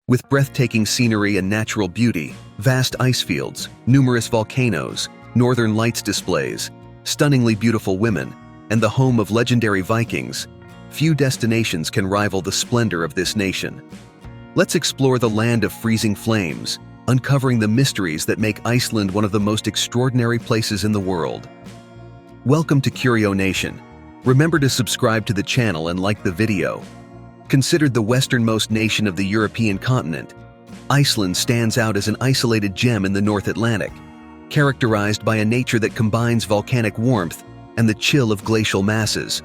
With breathtaking scenery and natural beauty, vast ice fields, numerous volcanoes, northern lights displays, stunningly beautiful women, and the home of legendary Vikings, few destinations can rival the splendor of this nation. Let's explore the land of freezing flames, uncovering the mysteries that make Iceland one of the most extraordinary places in the world. Welcome to CurioNation. Remember to subscribe to the channel and like the video. Considered the westernmost nation of the European continent, Iceland stands out as an isolated gem in the North Atlantic, characterized by a nature that combines volcanic warmth and the chill of glacial masses.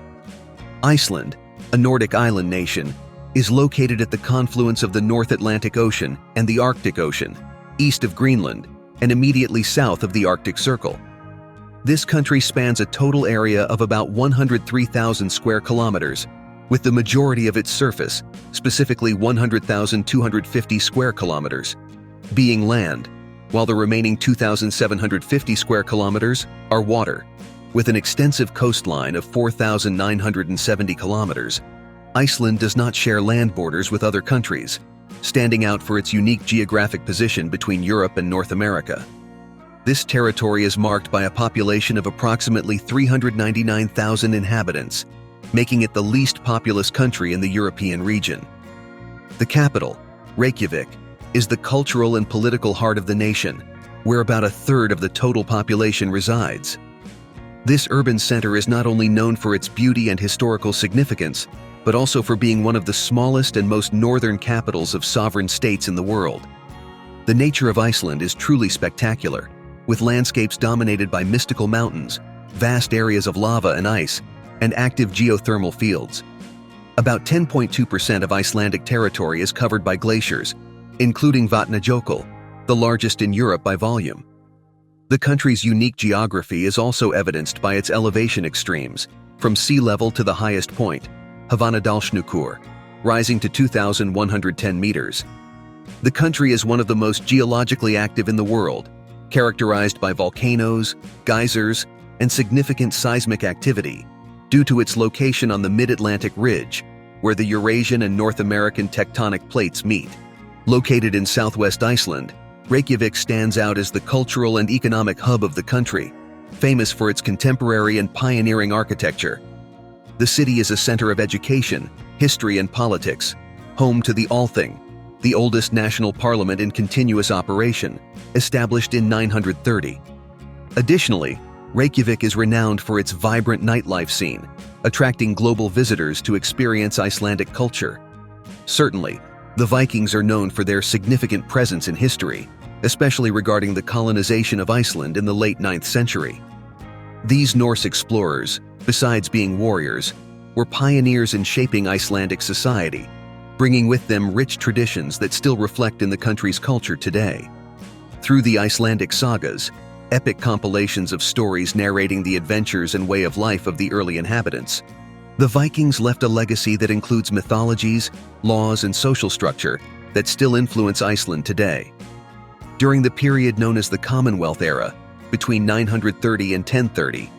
Iceland, a Nordic island nation, is located at the confluence of the North Atlantic Ocean and the Arctic Ocean, east of Greenland, and immediately south of the Arctic Circle. This country spans a total area of about 103,000 square kilometers, with the majority of its surface, specifically 100,250 square kilometers, being land, while the remaining 2,750 square kilometers are water. With an extensive coastline of 4,970 kilometers, Iceland does not share land borders with other countries, standing out for its unique geographic position between Europe and North America. This territory is marked by a population of approximately 399,000 inhabitants, making it the least populous country in the European region. The capital, Reykjavik, is the cultural and political heart of the nation, where about a third of the total population resides. This urban center is not only known for its beauty and historical significance, but also for being one of the smallest and most northern capitals of sovereign states in the world. The nature of Iceland is truly spectacular, with landscapes dominated by mystical mountains, vast areas of lava and ice, and active geothermal fields. About 10.2% of Icelandic territory is covered by glaciers, including Vatnajökull, the largest in Europe by volume. The country's unique geography is also evidenced by its elevation extremes, from sea level to the highest point, Havannadalshnúkur, rising to 2,110 meters. The country is one of the most geologically active in the world, characterized by volcanoes, geysers, and significant seismic activity, due to its location on the Mid-Atlantic Ridge, where the Eurasian and North American tectonic plates meet. Located in southwest Iceland, Reykjavik stands out as the cultural and economic hub of the country, famous for its contemporary and pioneering architecture. The city is a center of education, history, and politics, home to the Althing, the oldest national parliament in continuous operation, established in 930. Additionally, Reykjavik is renowned for its vibrant nightlife scene, attracting global visitors to experience Icelandic culture. Certainly, the Vikings are known for their significant presence in history, especially regarding the colonization of Iceland in the late 9th century. These Norse explorers, besides being warriors, were pioneers in shaping Icelandic society, bringing with them rich traditions that still reflect in the country's culture today. Through the Icelandic sagas, epic compilations of stories narrating the adventures and way of life of the early inhabitants, the Vikings left a legacy that includes mythologies, laws, and social structure that still influence Iceland today. During the period known as the Commonwealth era, between 930 and 1030,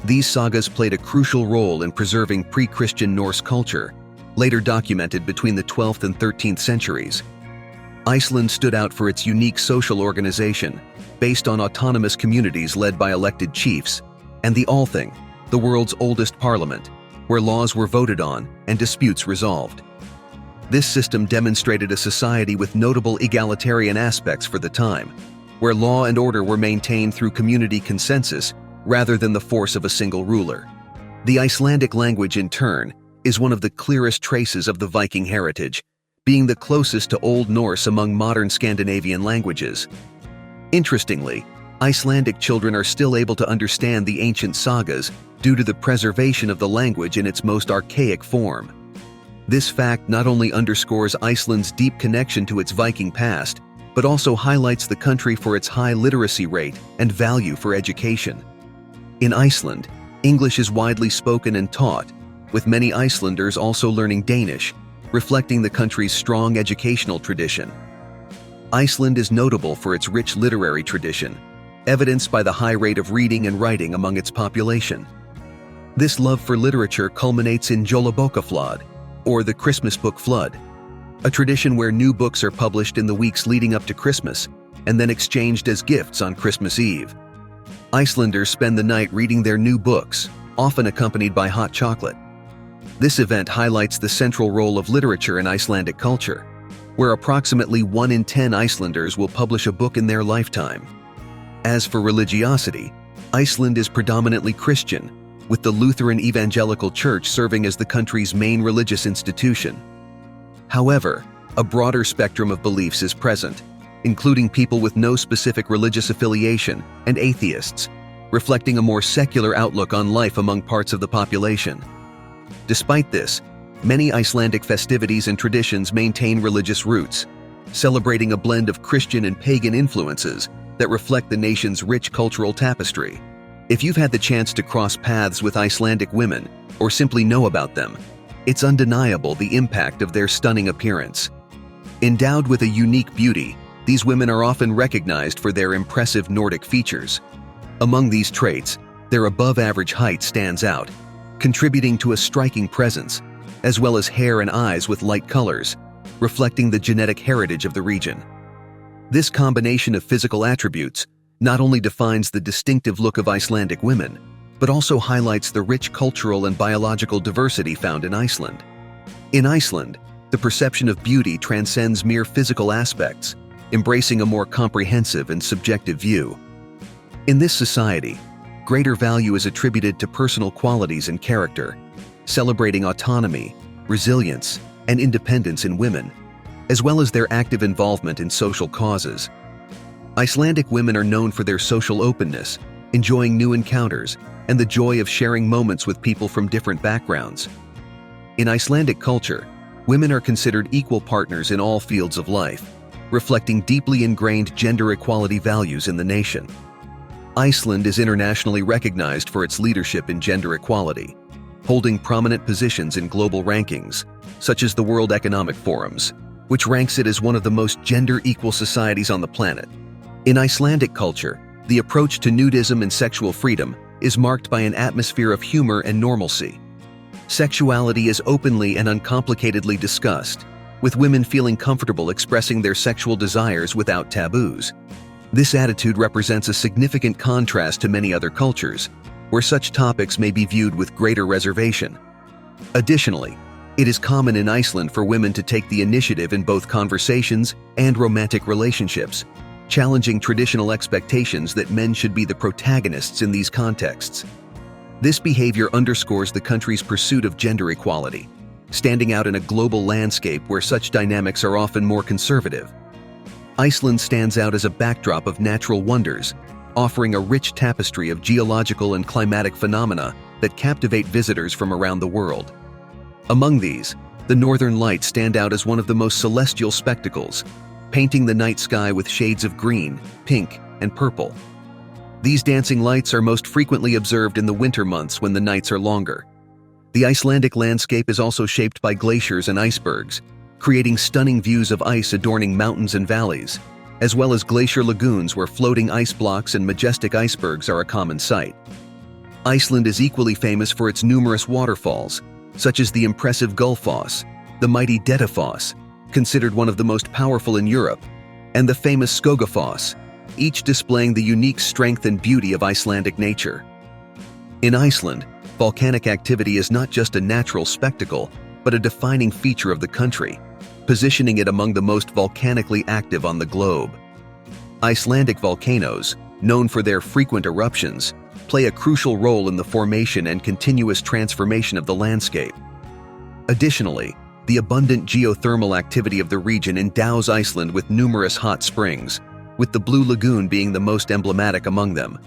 these sagas played a crucial role in preserving pre-Christian Norse culture, later documented between the 12th and 13th centuries. Iceland stood out for its unique social organization, based on autonomous communities led by elected chiefs, and the Althing, the world's oldest parliament, where laws were voted on and disputes resolved. This system demonstrated a society with notable egalitarian aspects for the time, where law and order were maintained through community consensus rather than the force of a single ruler. The Icelandic language, in turn, is one of the clearest traces of the Viking heritage, being the closest to Old Norse among modern Scandinavian languages. Interestingly, Icelandic children are still able to understand the ancient sagas due to the preservation of the language in its most archaic form. This fact not only underscores Iceland's deep connection to its Viking past, but also highlights the country for its high literacy rate and value for education. In Iceland, English is widely spoken and taught, with many Icelanders also learning Danish, reflecting the country's strong educational tradition. Iceland is notable for its rich literary tradition, evidenced by the high rate of reading and writing among its population. This love for literature culminates in Jólabókaflóð, or the Christmas book flood. a tradition where new books are published in the weeks leading up to Christmas and then exchanged as gifts on Christmas Eve. Icelanders spend the night reading their new books, often accompanied by hot chocolate. This event highlights the central role of literature in Icelandic culture, where approximately 1 in 10 Icelanders will publish a book in their lifetime. As for religiosity, Iceland is predominantly Christian, with the Lutheran Evangelical Church serving as the country's main religious institution. However, a broader spectrum of beliefs is present, including people with no specific religious affiliation and atheists, reflecting a more secular outlook on life among parts of the population. Despite this, many Icelandic festivities and traditions maintain religious roots, celebrating a blend of Christian and pagan influences that reflect the nation's rich cultural tapestry. If you've had the chance to cross paths with Icelandic women or simply know about them, it's undeniable the impact of their stunning appearance. Endowed with a unique beauty, these women are often recognized for their impressive Nordic features. Among these traits, their above-average height stands out, contributing to a striking presence, as well as hair and eyes with light colors, reflecting the genetic heritage of the region. This combination of physical attributes not only defines the distinctive look of Icelandic women, but also highlights the rich cultural and biological diversity found in Iceland. In Iceland, the perception of beauty transcends mere physical aspects, embracing a more comprehensive and subjective view. In this society, greater value is attributed to personal qualities and character, celebrating autonomy, resilience, and independence in women, as well as their active involvement in social causes. Icelandic women are known for their social openness, enjoying new encounters, and the joy of sharing moments with people from different backgrounds. In Icelandic culture, women are considered equal partners in all fields of life, reflecting deeply ingrained gender equality values in the nation. Iceland is internationally recognized for its leadership in gender equality, holding prominent positions in global rankings, such as the World Economic Forum's, which ranks it as one of the most gender-equal societies on the planet. In Icelandic culture, the approach to nudism and sexual freedom is marked by an atmosphere of humor and normalcy. Sexuality is openly and uncomplicatedly discussed, with women feeling comfortable expressing their sexual desires without taboos. This attitude represents a significant contrast to many other cultures, where such topics may be viewed with greater reservation. Additionally, it is common in Iceland for women to take the initiative in both conversations and romantic relationships, challenging traditional expectations that men should be the protagonists in these contexts. This behavior underscores the country's pursuit of gender equality, standing out in a global landscape where such dynamics are often more conservative. Iceland stands out as a backdrop of natural wonders, offering a rich tapestry of geological and climatic phenomena that captivate visitors from around the world. Among these, the Northern Lights stand out as one of the most celestial spectacles, painting the night sky with shades of green, pink, and purple. These dancing lights are most frequently observed in the winter months when the nights are longer. The Icelandic landscape is also shaped by glaciers and icebergs, creating stunning views of ice adorning mountains and valleys, as well as glacier lagoons where floating ice blocks and majestic icebergs are a common sight. Iceland is equally famous for its numerous waterfalls, such as the impressive Gullfoss, the mighty Dettifoss, considered one of the most powerful in Europe, and the famous Skogafoss, each displaying the unique strength and beauty of Icelandic nature. In Iceland, volcanic activity is not just a natural spectacle, but a defining feature of the country, positioning it among the most volcanically active on the globe. Icelandic volcanoes, known for their frequent eruptions, play a crucial role in the formation and continuous transformation of the landscape. Additionally, the abundant geothermal activity of the region endows Iceland with numerous hot springs, with the Blue Lagoon being the most emblematic among them.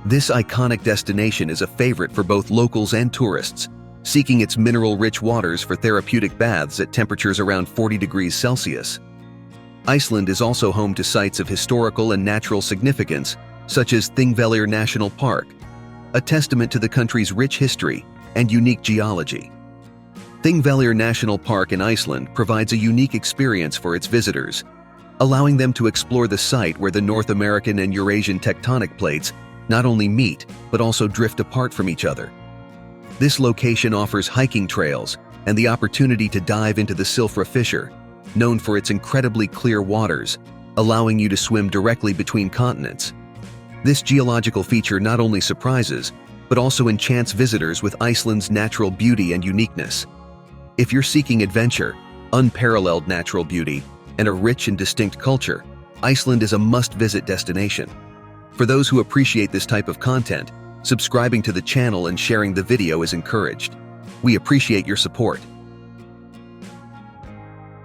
This iconic destination is a favorite for both locals and tourists, seeking its mineral-rich waters for therapeutic baths at temperatures around 40 degrees Celsius. Iceland is also home to sites of historical and natural significance, such as Thingvellir National Park, a testament to the country's rich history and unique geology. Thingvellir National Park in Iceland provides a unique experience for its visitors, allowing them to explore the site where the North American and Eurasian tectonic plates not only meet, but also drift apart from each other. This location offers hiking trails and the opportunity to dive into the Silfra Fissure, known for its incredibly clear waters, allowing you to swim directly between continents. This geological feature not only surprises, but also enchants visitors with Iceland's natural beauty and uniqueness. If you're seeking adventure, unparalleled natural beauty, and a rich and distinct culture, Iceland is a must-visit destination. For those who appreciate this type of content, subscribing to the channel and sharing the video is encouraged. We appreciate your support.